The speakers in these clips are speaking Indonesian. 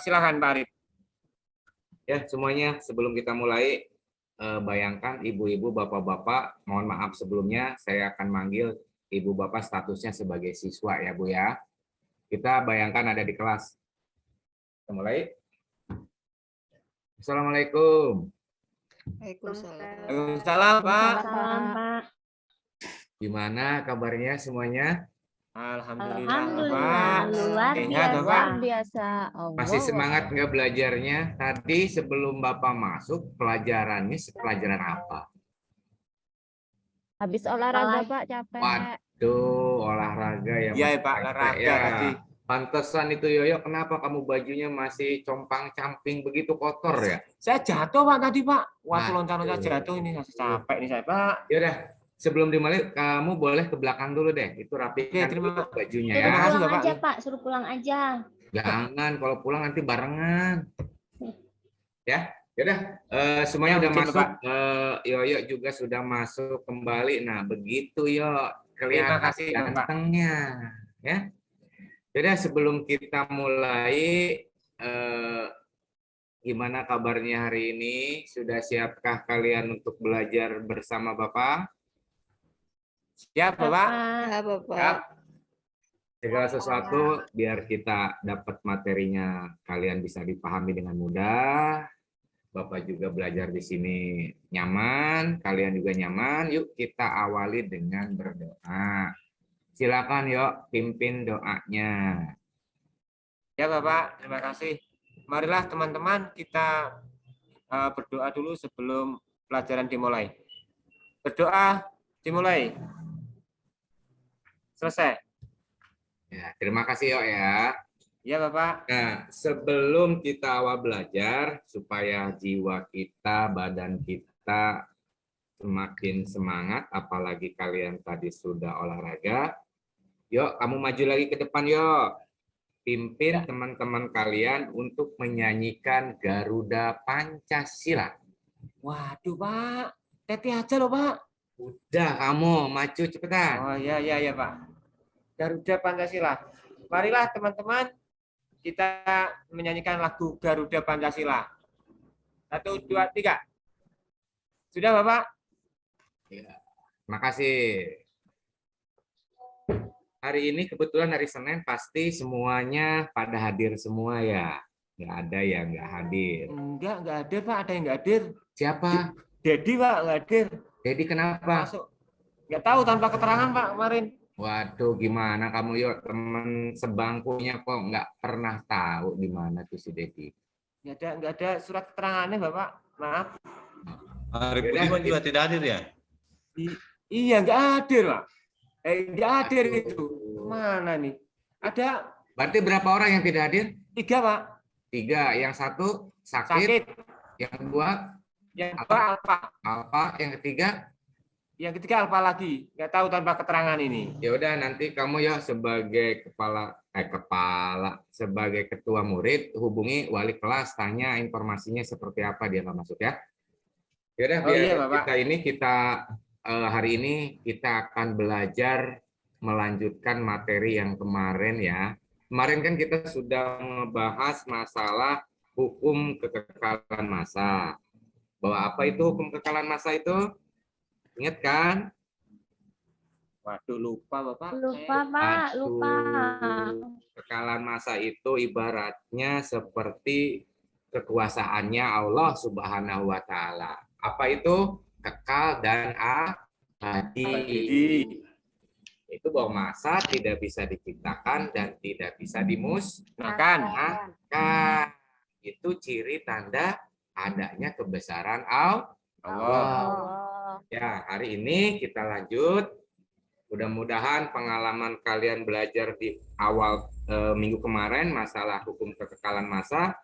Silakan Pak Arif. Ya, semuanya sebelum kita mulai, bayangkan ibu-ibu, bapak-bapak, mohon maaf sebelumnya saya akan manggil ibu bapak statusnya sebagai siswa ya Bu ya. Kita bayangkan ada di kelas. Kita mulai. Assalamualaikum. Waalaikumsalam Pak. Pak. Gimana kabarnya semuanya? Alhamdulillah Pak. Luar biasa. Masih semangat nggak belajarnya? Tadi sebelum Bapak masuk, pelajarannya pelajaran apa? Habis olahraga Pak, capek. Waduh, olahraga ya. Iya Pak, olahraga ya. tadi. Pantesan itu Yoyo, kenapa kamu bajunya masih compang-camping begitu kotor ya? Saya jatuh Pak tadi Pak. Waktu Waduh. loncat-loncat jatuh ini masih capek nih saya Pak. Yaudah, sebelum dimulai kamu boleh ke belakang dulu deh. Itu rapikan dulu bajunya ya. Suruh pulang aja Pak, suruh pulang aja. Jangan, kalau pulang nanti barengan. Ya, yaudah. Semuanya udah masuk. Yoyo juga sudah masuk kembali. Nah, begitu Yo. Kelihatan gantengnya. Ya. Yaudah, sebelum kita mulai, gimana kabarnya hari ini? Sudah siapkah kalian untuk belajar bersama Bapak? Siap Bapak? Ya, Bapak. Siap. Segala sesuatu biar kita dapat materinya kalian bisa dipahami dengan mudah. Bapak juga belajar di sini nyaman, kalian juga nyaman. Yuk kita awali dengan berdoa. Silakan yuk pimpin doanya. Ya Bapak, terima kasih. Marilah teman-teman kita berdoa dulu sebelum pelajaran dimulai. Berdoa dimulai. Selesai. Ya, terima kasih Yuk ya. Ya Bapak. Nah, sebelum kita awal belajar, supaya jiwa kita, badan kita semakin semangat, apalagi kalian tadi sudah olahraga, Yuk kamu maju lagi ke depan Yuk. Pimpin teman-teman kalian untuk menyanyikan Garuda Pancasila. Waduh Pak, Teti aja loh Pak. Udah kamu maju cepetan. Oh iya Pak. Garuda Pancasila. Marilah teman-teman kita menyanyikan lagu Garuda Pancasila. 1, 2, 3. Sudah Bapak? Ya, makasih. Hari ini kebetulan hari Senin pasti semuanya pada hadir semua ya. Nggak ada yang nggak hadir. Nggak hadir Pak. Ada yang nggak hadir. Siapa? Dedi Pak, nggak hadir. Dedi kenapa? Masuk. Nggak tahu tanpa keterangan Pak kemarin. Waduh, gimana kamu Yuk, teman sebangkunya kok nggak pernah tahu di mana tuh si Dedi? Nggak ada surat keterangannya Bapak. Maaf. Arif Budiman juga tidak hadir ya? Iya, nggak hadir Pak. Nggak hadir itu. Mana nih? Ada. Berarti berapa orang yang tidak hadir? 3 Pak. 3. Yang 1 sakit. Yang 2 Alfa. Yang ketiga? Yang ketiga Alfa lagi. Nggak tahu tanpa keterangan ini. Ya udah nanti kamu ya sebagai sebagai ketua murid hubungi wali kelas, tanya informasinya seperti apa dia nggak masuk ya. Ya udah hari ini kita akan belajar melanjutkan materi yang kemarin ya. Kemarin kan kita sudah membahas masalah hukum kekekalan massa. Bahwa apa itu hukum kekekalan massa itu? Ingat kan? Waduh, lupa Bapak. Lupa Pak, lupa. Kekekalan massa itu ibaratnya seperti kekuasaannya Allah Subhanahu wa Ta'ala. Apa itu? Kekal dan abadi. Itu bahwa massa tidak bisa diciptakan dan tidak bisa dimusnahkan. Itu ciri tanda adanya kebesaran Allah. Ya, hari ini kita lanjut. Mudah-mudahan pengalaman kalian belajar di awal minggu kemarin masalah hukum kekekalan massa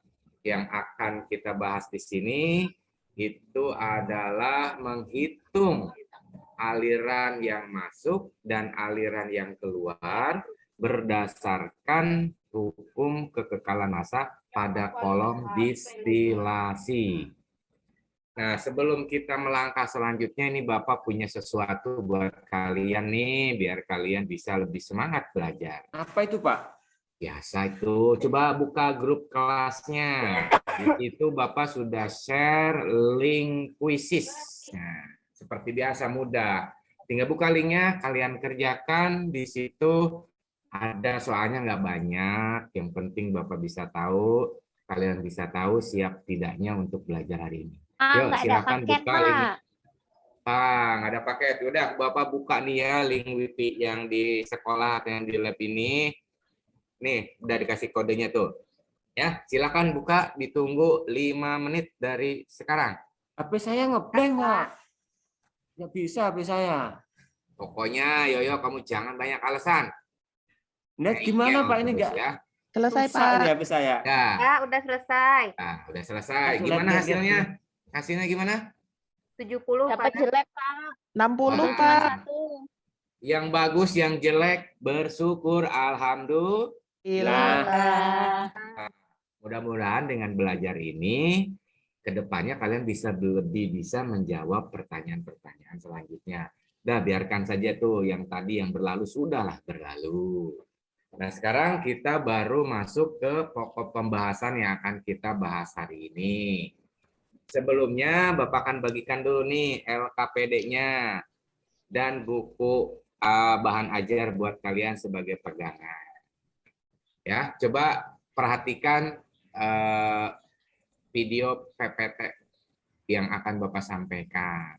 yang akan kita bahas di sini itu adalah menghitung aliran yang masuk dan aliran yang keluar berdasarkan hukum kekekalan massa pada kolom distilasi. Nah, sebelum kita melangkah selanjutnya, ini Bapak punya sesuatu buat kalian nih, biar kalian bisa lebih semangat belajar. Apa itu, Pak? Biasa itu. Coba buka grup kelasnya. Di situ Bapak sudah share link kuisis. Nah, seperti biasa mudah. Tinggal buka linknya, kalian kerjakan. Di situ ada soalnya nggak banyak. Yang penting Bapak bisa tahu, kalian bisa tahu siap tidaknya untuk belajar hari ini. Yuk, Nggak ada silakan paket, buka link. Pak. Nggak ada paket. Udah, Bapak buka nih ya link Wifi yang di sekolah atau yang di lab ini. Nih, udah dikasih kodenya tuh. Ya, silakan buka, ditunggu 5 menit dari sekarang. HP saya ngeblank, Pak. Nggak bisa HP saya. Pokoknya, Yoyo, kamu jangan banyak alasan. Net gimana, Pak? Ini Terus nggak ya. Selesai, rusak ini HP saya. Ya, Ya, udah selesai. nah, udah selesai. Langsung Gimana lihat, hasilnya? Hasilnya gimana? 70 Dapat Pak. jelek, Pak. 60, Wah. Pak. Yang bagus, yang jelek, bersyukur, alhamdulillah. Gila. Mudah-mudahan dengan belajar ini, kedepannya kalian lebih bisa menjawab pertanyaan-pertanyaan selanjutnya. Dah, biarkan saja tuh yang tadi yang berlalu sudahlah berlalu. Nah, sekarang kita baru masuk ke pokok pembahasan yang akan kita bahas hari ini. Sebelumnya, Bapak akan bagikan dulu nih LKPD-nya dan buku bahan ajar buat kalian sebagai pegangan. Ya, coba perhatikan video PPT yang akan Bapak sampaikan.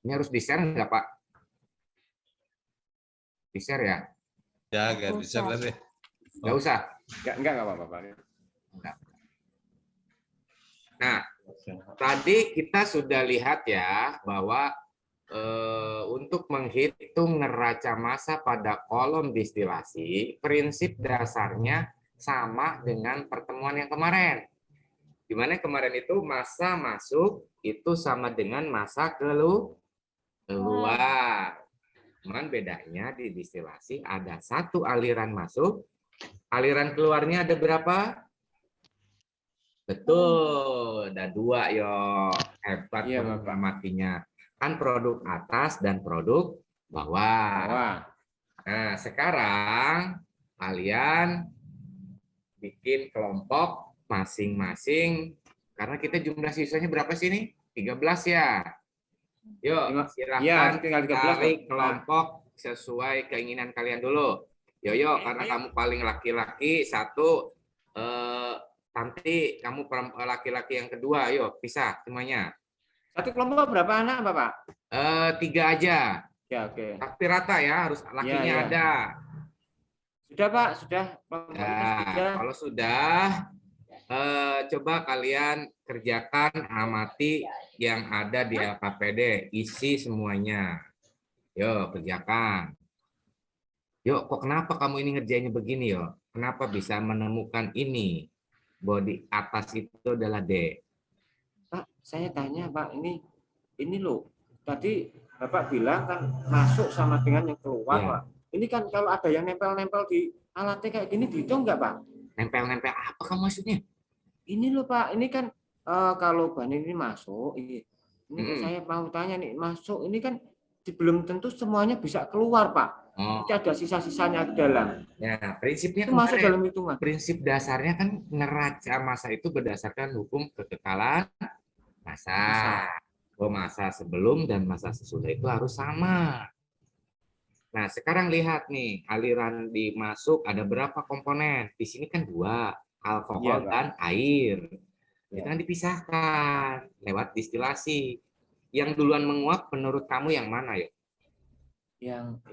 Ini harus di-share nggak, Pak? Di-share ya? Ya, nggak bisa berarti. Nggak usah. Enggak apa-apa, Pak. Nggak. Nah, tadi kita sudah lihat ya bahwa untuk menghitung neraca massa pada kolom distilasi, prinsip dasarnya sama dengan pertemuan yang kemarin. Di mana kemarin itu massa masuk itu sama dengan massa keluar. Cuman bedanya di distilasi ada satu aliran masuk, aliran keluarnya ada berapa? Betul, ada 2 yo. Hebat Iya, kamu Bapak. matinya. Kan produk atas dan produk bawah. Wah, Nah, sekarang kalian bikin kelompok masing-masing. Karena kita jumlah siswanya berapa sih nih? 13 ya. Yuk, silahkan tinggal 13, tarik Pak. kelompok sesuai keinginan kalian dulu. Yoyo, karena kamu paling laki-laki, satu. Nanti kamu laki-laki yang kedua. Yuk, pisah semuanya. satu kelompok berapa anak, Bapak? 3 aja. Ya, oke. Tapi rata ya, harus lakinya Ya, ya. ada. Sudah, Pak, sudah. Nah, kalau sudah, coba kalian kerjakan, amati yang ada di LKPD, isi semuanya. Yuk, kerjakan. Yuk, kok kenapa kamu ini ngerjainnya begini, yo? Kenapa bisa menemukan ini? Bahwa di atas itu adalah D. Pak, saya tanya, Pak, ini loh. Tadi Bapak bilang kan masuk sama dengan yang keluar, Ya. Pak. Ini kan kalau ada yang nempel-nempel di alatnya kayak gini dihitung nggak, Pak? Nempel-nempel apa kamu maksudnya? Ini loh, Pak, ini kan kalau ban ini masuk, ini saya mau tanya nih, masuk ini kan belum tentu semuanya bisa keluar, Pak. Oh, Ada sisa-sisanya di dalam. ya, prinsipnya Itu masuk kemarin. dalam hitungan. Prinsip dasarnya kan neraca massa itu berdasarkan hukum kekekalan massa. Bahwa massa sebelum dan massa sesudah itu harus sama. Nah, sekarang lihat nih, aliran dimasuk ada berapa komponen? Di sini kan 2, alkohol Iya, Pak. dan air. Ya. Itu kan dipisahkan lewat distilasi. Yang duluan menguap menurut kamu yang mana ya? Yang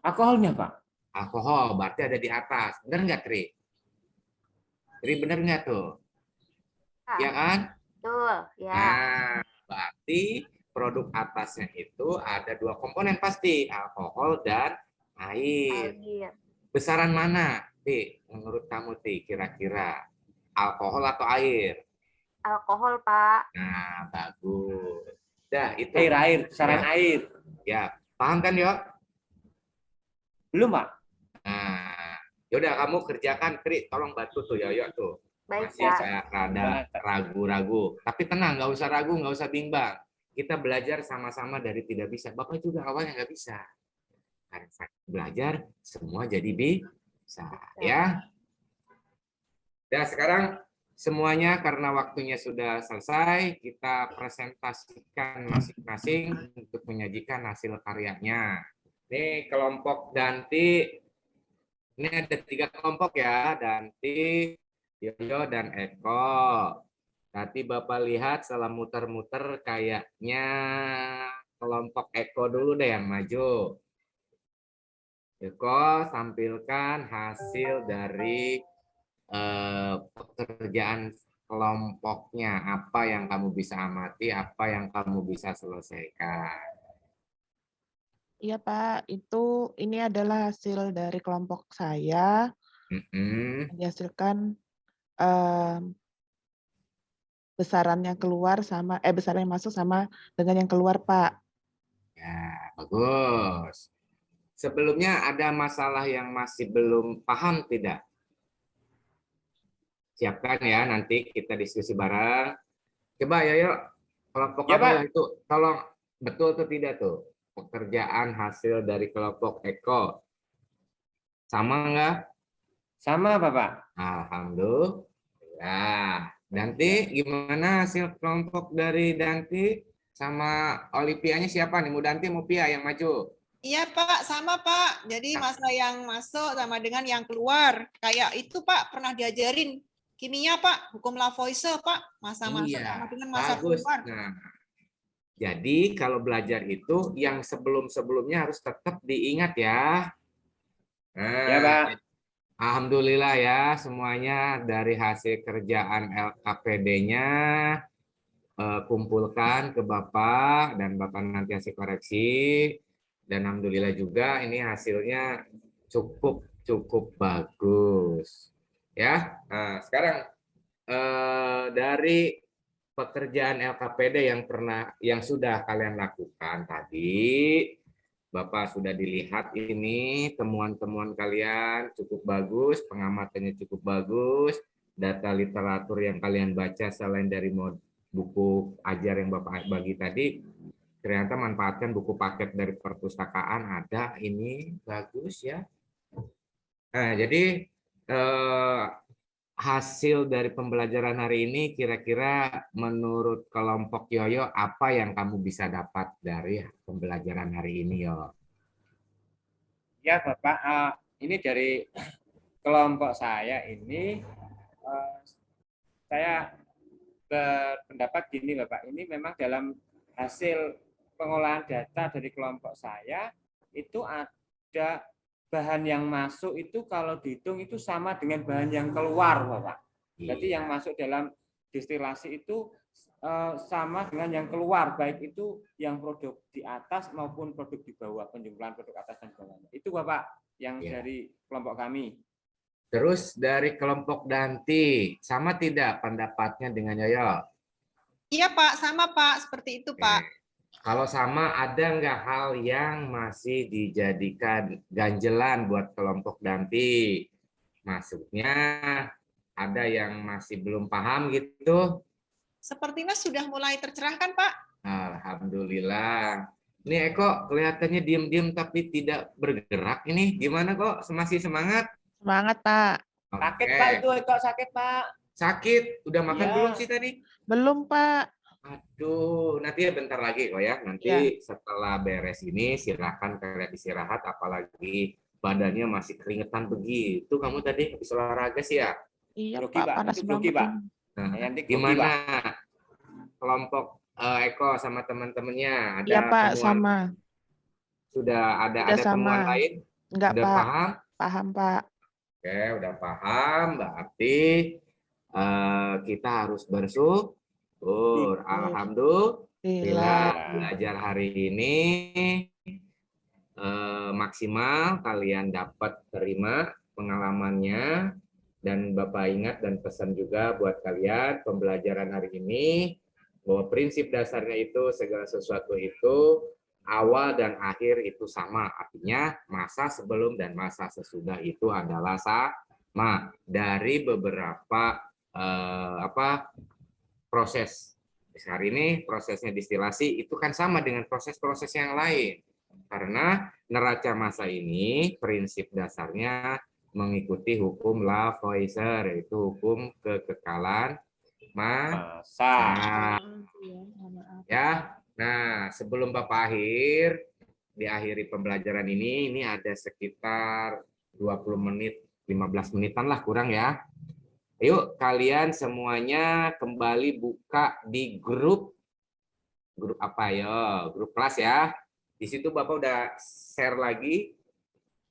alkoholnya, Pak. Alkohol berarti ada di atas. Benar nggak, Tri? Tri, benar nggak tuh? Ya kan? Betul, ya. Nah, berarti produk atasnya itu ada 2 komponen pasti, alkohol dan air. Air. Besaran mana, Ti? Menurut kamu, Ti, kira-kira alkohol atau air? Alkohol, Pak. Nah, bagus. Dah, itu. Air, besaran Ya. air. Ya, paham kan, Yo? Belum, Pak? Nah, yaudah kamu kerjakan, Tri. Tolong bantu tuh, Yo tuh. Baik, Masih Pak. saya rada ragu-ragu. Tapi tenang, nggak usah ragu, nggak usah bimbang. Kita belajar sama-sama dari tidak bisa. Bapak juga awalnya nggak bisa. karena belajar semua jadi bisa ya. Dan sekarang semuanya karena waktunya sudah selesai, kita presentasikan masing-masing untuk menyajikan hasil karyanya. Ini kelompok Danti, ini ada 3 kelompok ya, Danti, Yoyo, dan Eko. Tadi Bapak lihat setelah muter-muter kayaknya kelompok Eko dulu deh yang maju. Eko, tampilkan hasil dari pekerjaan kelompoknya, apa yang kamu bisa amati, apa yang kamu bisa selesaikan. Iya Pak, ini adalah hasil dari kelompok saya. Dihasilkan besaran yang keluar sama besaran yang masuk sama dengan yang keluar Pak. Ya, bagus. Sebelumnya ada masalah yang masih belum paham tidak? Siapkan ya, nanti kita diskusi bareng. Coba ya, yuk. Kelompok Ya, kamu Pak. yang itu, tolong betul atau tidak tuh? Pekerjaan hasil dari kelompok Eko. Sama enggak? Sama, Bapak. Alhamdulillah. Danti, gimana hasil kelompok dari Danti sama Olivianya siapa nih? Mau Danti, mau Pia yang maju? Iya Pak, sama Pak. Jadi masa yang masuk sama dengan yang keluar. Kayak itu Pak, pernah diajarin kimia Pak, hukum Lavoisier Pak. Masa masuk sama dengan masa bagus. keluar. Nah, jadi kalau belajar itu yang sebelum-sebelumnya harus tetap diingat ya. Nah, Ya, Pak. Alhamdulillah ya semuanya dari hasil kerjaan LKPD-nya kumpulkan ke Bapak dan Bapak nanti hasil koreksi. Dan alhamdulillah juga ini hasilnya cukup bagus. Ya, nah, sekarang dari pekerjaan LKPD yang sudah kalian lakukan tadi, Bapak sudah dilihat ini temuan-temuan kalian cukup bagus, pengamatannya cukup bagus, data literatur yang kalian baca selain dari buku ajar yang Bapak bagi tadi, ternyata manfaatkan buku paket dari perpustakaan ada, ini bagus ya. Nah, jadi hasil dari pembelajaran hari ini kira-kira menurut kelompok Yoyo apa yang kamu bisa dapat dari pembelajaran hari ini, Yo? Ya, Bapak. Ini dari kelompok saya ini, saya berpendapat gini, Bapak. Ini memang dalam hasil pengolahan data dari kelompok saya, itu ada bahan yang masuk itu kalau dihitung itu sama dengan bahan yang keluar, Bapak. Jadi yang masuk dalam distilasi itu sama dengan yang keluar, baik itu yang produk di atas maupun produk di bawah, penjumlahan produk atas dan bawahnya. Itu Bapak yang dari kelompok kami. Terus dari kelompok Danti, sama tidak pendapatnya dengan Yoyo? Iya Pak, sama Pak, seperti itu Pak. Kalau sama, ada nggak hal yang masih dijadikan ganjelan buat kelompok Danti? Maksudnya ada yang masih belum paham gitu? Sepertinya sudah mulai tercerahkan Pak. Alhamdulillah. Ini Eko kelihatannya diam-diam tapi tidak bergerak. Ini gimana kok? Masih semangat? Semangat Pak. Sakit Pak itu Eko, sakit Pak. Sakit? Udah makan belum sih tadi? Belum Pak. Aduh, nanti ya bentar lagi kok ya. Nanti setelah beres ini silakan kalian istirahat, apalagi badannya masih keringetan begitu. Kamu tadi habis olahraga sih ya? Iya Grogi, Pak, Pak. panas Itu grogi, banget. Pak. Nah, Nanti grogi, gimana Pak. kelompok Eko sama teman-temannya? Ada Iya Pak, temuan? sama. Sudah ada Sudah temuan sama. lain? Enggak Udah Pak. paham? Paham Pak. Oke, udah paham. Berarti kita harus bersyukur. Alhamdulillah belajar hari ini maksimal, kalian dapat terima pengalamannya. Dan Bapak ingat dan pesan juga buat kalian pembelajaran hari ini bahwa prinsip dasarnya itu segala sesuatu itu awal dan akhir itu sama, artinya masa sebelum dan masa sesudah itu adalah sama. Dari beberapa proses hari ini prosesnya distilasi itu kan sama dengan proses-proses yang lain, Karena neraca massa ini prinsip dasarnya mengikuti hukum Lavoisier, yaitu hukum kekekalan massa. Ya. Nah, sebelum Bapak diakhiri pembelajaran ini ada sekitar 20 menit, 15 menitan lah kurang ya. Yuk kalian semuanya kembali buka di grup apa ya? Grup kelas ya. Di situ Bapak udah share lagi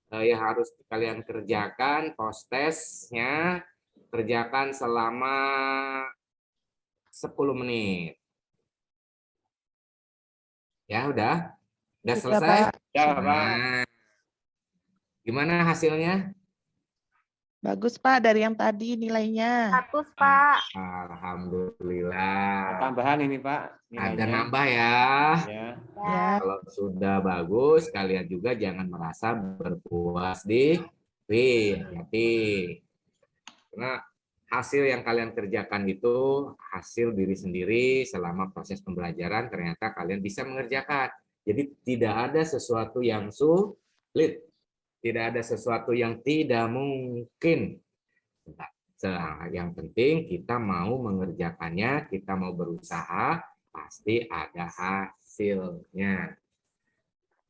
yang harus kalian kerjakan, post testnya kerjakan selama 10 menit. Ya udah selesai. Pak. Ya, Pak. Nah, gimana hasilnya? Bagus Pak dari yang tadi nilainya. 100, Pak. Alhamdulillah. Tambahan ini Pak. Ada nilainya. nambah ya. Ya. Ya. Kalau sudah bagus, kalian juga jangan merasa berpuas diri. Hati. Karena hasil yang kalian kerjakan itu hasil diri sendiri selama proses pembelajaran, ternyata kalian bisa mengerjakan. Jadi tidak ada sesuatu yang sulit. Tidak ada sesuatu yang tidak mungkin. Yang penting kita mau mengerjakannya, kita mau berusaha, pasti ada hasilnya.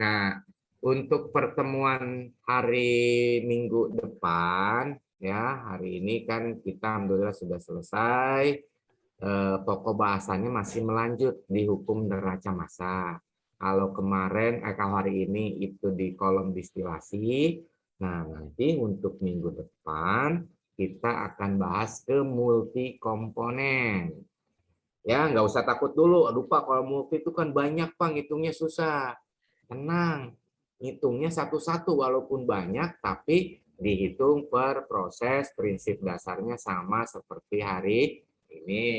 Nah, untuk pertemuan hari Minggu depan, ya hari ini kan kita alhamdulillah sudah selesai. Pokok bahasannya masih melanjut di hukum neraca massa. Kalau kalau hari ini itu di kolom distilasi, nah nanti untuk minggu depan kita akan bahas ke multi komponen. Ya, nggak usah takut dulu. Aduh Pak, kalau multi itu kan banyak Pak, ngitungnya susah. Tenang, ngitungnya satu-satu walaupun banyak, tapi dihitung per proses, prinsip dasarnya sama seperti hari ini.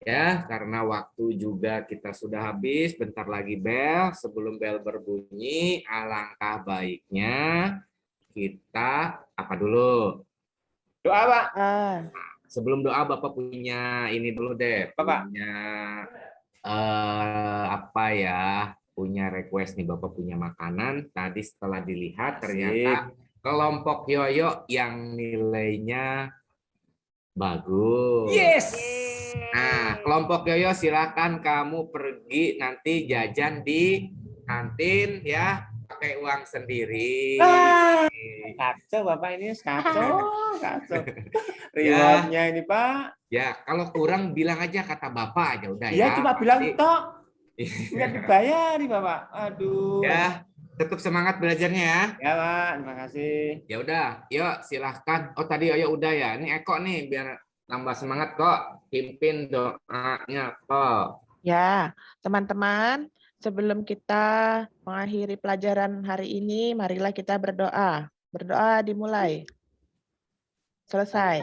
Ya, karena waktu juga kita sudah habis, bentar lagi bel. Sebelum bel berbunyi, alangkah baiknya kita apa dulu? Doa Pak. Sebelum doa Bapak punya ini dulu deh, Bapak. punya punya request nih, Bapak punya makanan. Tadi setelah dilihat ternyata kelompok Yoyo yang nilainya bagus. Yes. Nah, kelompok Yoyo silakan kamu pergi nanti jajan di kantin ya, pakai uang sendiri. Kacau Bapak ini, kacau. Rewardnya ini Pak. Ya, kalau kurang bilang aja kata Bapak aja udah ya. Iya cuma bilang tok. Nggak dibayar nih Bapak. Aduh. Ya, tetap semangat belajarnya ya. Ya Pak, terima kasih. Ya udah, yuk silahkan. Oh tadi Yoyo udah ya. Ini Eko nih biar tambah semangat kok. Pimpin doanya kok. Ya, teman-teman, sebelum kita mengakhiri pelajaran hari ini, marilah kita berdoa. Berdoa dimulai. Selesai.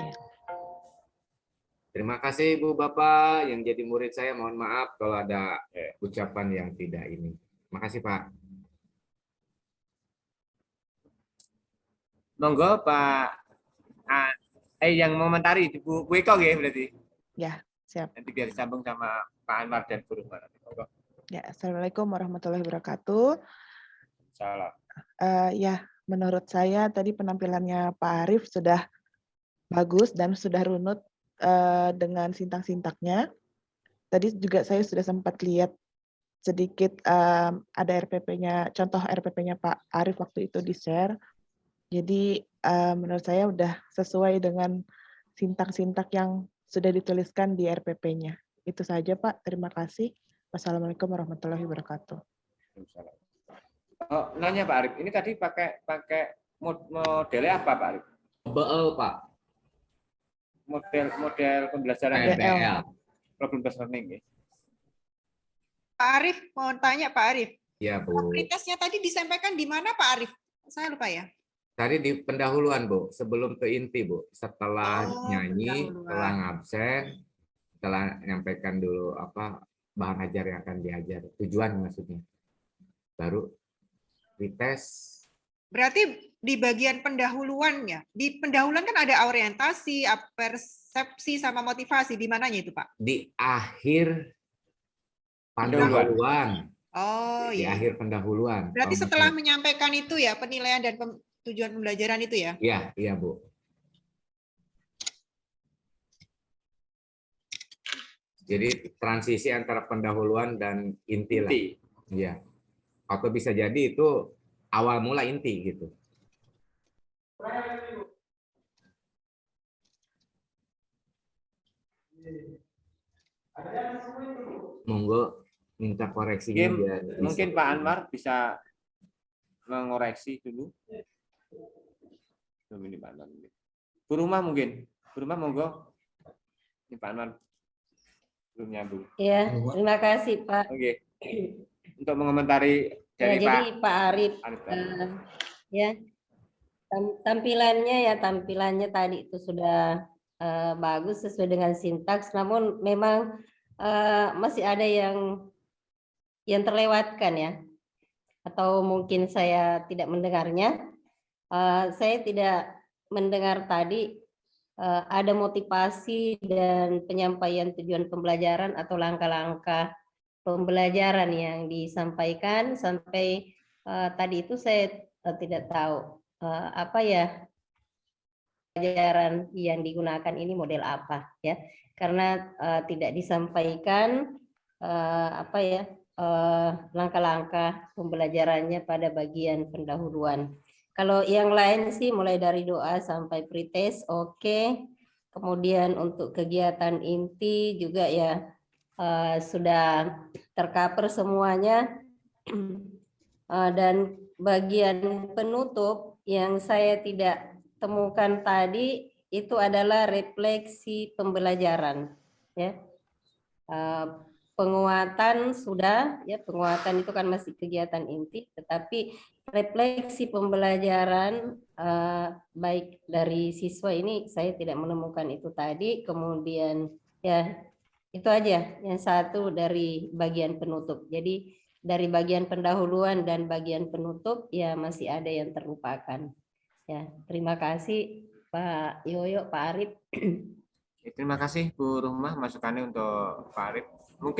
Terima kasih Ibu Bapak yang jadi murid saya. Mohon maaf kalau ada ucapan yang tidak ini. Makasih Pak. Monggo Pak. Yang mengomentari Bu Eko ya berarti. Ya, siap. Nanti biar disambung sama Pak Anwar dan Bu Rumah. Ya, Assalamualaikum warahmatullahi wabarakatuh. Salam. Ya, menurut saya tadi penampilannya Pak Arief sudah bagus dan sudah runut dengan sintak-sintaknya. Tadi juga saya sudah sempat lihat sedikit ada RPP-nya, contoh RPP-nya Pak Arief waktu itu di-share. Jadi menurut saya udah sesuai dengan sintak-sintak yang sudah dituliskan di RPP-nya. Itu saja Pak, terima kasih. Wassalamualaikum warahmatullahi wabarakatuh. Oh, nanya Pak Arief, ini tadi pakai modelnya apa Pak Arief? BL Pak. Model pembelajaran PBL. problem based learning ya. Pak Arief, mau tanya Pak Arief. Ya Bu. Pretestnya tadi disampaikan di mana Pak Arief? Saya lupa ya. Tadi di pendahuluan Bu, sebelum ke inti Bu. Setelah nyanyi, pendahuluan. setelah ngabsen, setelah menyampaikan dulu apa bahan ajar yang akan diajar, tujuan maksudnya. Baru dites. Berarti di bagian pendahuluannya, di pendahuluan kan ada orientasi, persepsi, sama motivasi. Di mananya itu Pak? Di akhir pendahuluan. Oh di iya. akhir pendahuluan. Berarti Kalau setelah misalnya- menyampaikan itu ya penilaian dan tujuan pembelajaran itu ya? Iya, iya Bu. Jadi transisi antara pendahuluan dan inti lah. Inti. Iya. Atau bisa jadi itu awal mula inti gitu. Monggo minta koreksinya Mungkin, biar bisa. mungkin Pak Anwar bisa mengoreksi dulu. Belum ini Pak Anwar. Bu Rumah mungkin. Bu Rumah monggo. Ini Pak Anwar. Belum nyambung. Ya, terima kasih Pak. Oke. Untuk mengomentari Ya, dari jadi Pak Pak Arif, Arif tadi. ya tampilannya tadi itu sudah bagus sesuai dengan sintaks, namun memang masih ada yang terlewatkan ya, atau mungkin saya tidak mendengarnya. Saya tidak mendengar tadi ada motivasi dan penyampaian tujuan pembelajaran atau langkah-langkah pembelajaran yang disampaikan sampai tadi itu saya tidak tahu apa ya pelajaran yang digunakan ini model apa ya, karena tidak disampaikan apa ya langkah-langkah pembelajarannya pada bagian pendahuluan. Kalau yang lain sih mulai dari doa sampai pretest oke. Kemudian untuk kegiatan inti juga ya sudah tercover semuanya. Dan bagian penutup yang saya tidak temukan tadi itu adalah refleksi pembelajaran ya. Penguatan sudah ya, penguatan itu kan masih kegiatan inti, tetapi refleksi pembelajaran baik dari siswa ini saya tidak menemukan itu tadi. Kemudian ya itu aja yang satu dari bagian penutup. Jadi dari bagian pendahuluan dan bagian penutup ya masih ada yang terlupakan. Ya, terima kasih Pak Yoyo, Pak Arif. Terima kasih Bu Rumah masukannya untuk Pak Arif. Mungkin